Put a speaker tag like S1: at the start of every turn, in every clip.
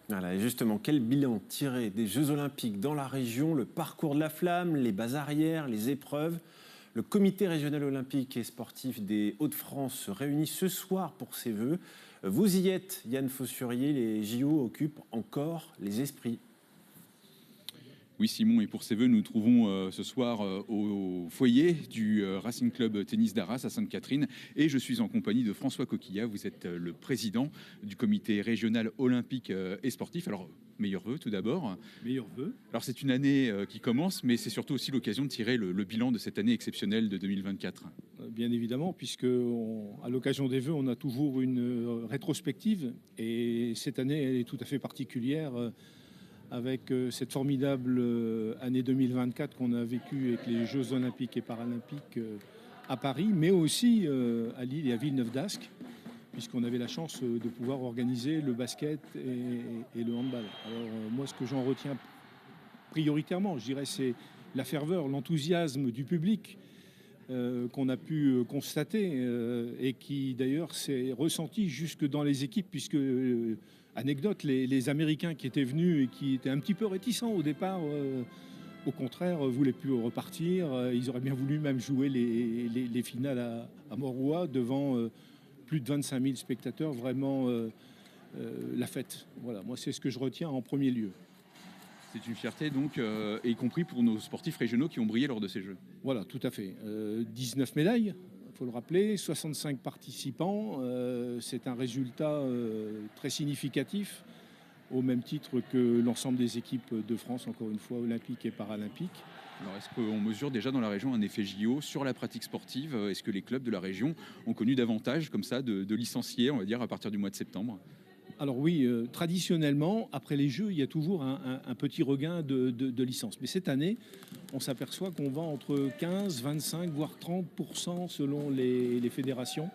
S1: Voilà, et justement, quel bilan tirer des Jeux Olympiques dans la région, le parcours de la flamme, les bases arrières, les épreuves? Le comité régional olympique et sportif des Hauts-de-France se réunit ce soir pour ses vœux. Vous y êtes, Yann Faussurier, les JO occupent encore les esprits.
S2: Oui, Simon, et pour ces vœux, nous nous trouvons ce soir au foyer du Racing Club Tennis d'Arras à Sainte-Catherine. Et je suis en compagnie de François Coquillat. Vous êtes le président du comité régional olympique et sportif. Alors, meilleurs vœux tout d'abord.
S3: Meilleurs vœux.
S2: Alors, c'est une année qui commence, mais c'est surtout aussi l'occasion de tirer le bilan de cette année exceptionnelle de 2024.
S3: Bien évidemment, puisque à l'occasion des vœux, on a toujours une rétrospective. Et cette année, elle est tout à fait particulière. Avec cette formidable année 2024 qu'on a vécue avec les Jeux Olympiques et Paralympiques à Paris, mais aussi à Lille et à Villeneuve-d'Ascq, puisqu'on avait la chance de pouvoir organiser le basket et le handball. Alors moi, ce que j'en retiens prioritairement, je dirais, c'est la ferveur, l'enthousiasme du public qu'on a pu constater et qui d'ailleurs s'est ressenti jusque dans les équipes, puisque... Anecdote, les Américains qui étaient venus et qui étaient un petit peu réticents au départ, au contraire, voulaient plus repartir. Ils auraient bien voulu même jouer les finales à Moroua devant plus de 25 000 spectateurs. Vraiment la fête. Voilà, moi c'est ce que je retiens en premier lieu.
S2: C'est une fierté donc, y compris pour nos sportifs régionaux qui ont brillé lors de ces Jeux.
S3: Voilà, tout à fait. 19 médailles. Il faut le rappeler, 65 participants, c'est un résultat très significatif, au même titre que l'ensemble des équipes de France, encore une fois, olympiques et paralympiques.
S2: Alors, est-ce qu'on mesure déjà dans la région un effet JO sur la pratique sportive? Est-ce que les clubs de la région ont connu davantage comme ça de licenciés, on va dire, à partir du mois de septembre?
S3: Alors oui, traditionnellement, après les Jeux, il y a toujours un petit regain de licences. Mais cette année, on s'aperçoit qu'on va entre 15, 25, voire 30% selon les fédérations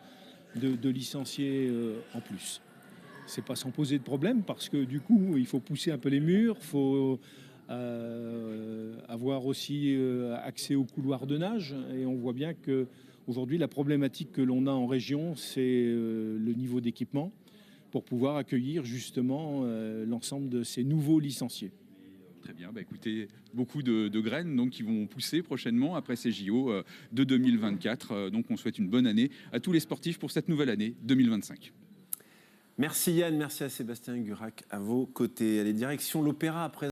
S3: de licenciés en plus. C'est pas sans poser de problème parce que du coup, il faut pousser un peu les murs, il faut avoir aussi accès aux couloirs de nage. Et on voit bien qu'aujourd'hui, la problématique que l'on a en région, c'est le niveau d'équipement pour pouvoir accueillir justement l'ensemble de ces nouveaux licenciés.
S2: Très bien, bah écoutez, beaucoup de graines donc, qui vont pousser prochainement après ces JO de 2024. Donc on souhaite une bonne année à tous les sportifs pour cette nouvelle année 2025.
S1: Merci Yann, merci à Sébastien Gurac à vos côtés. Allez, direction l'Opéra après.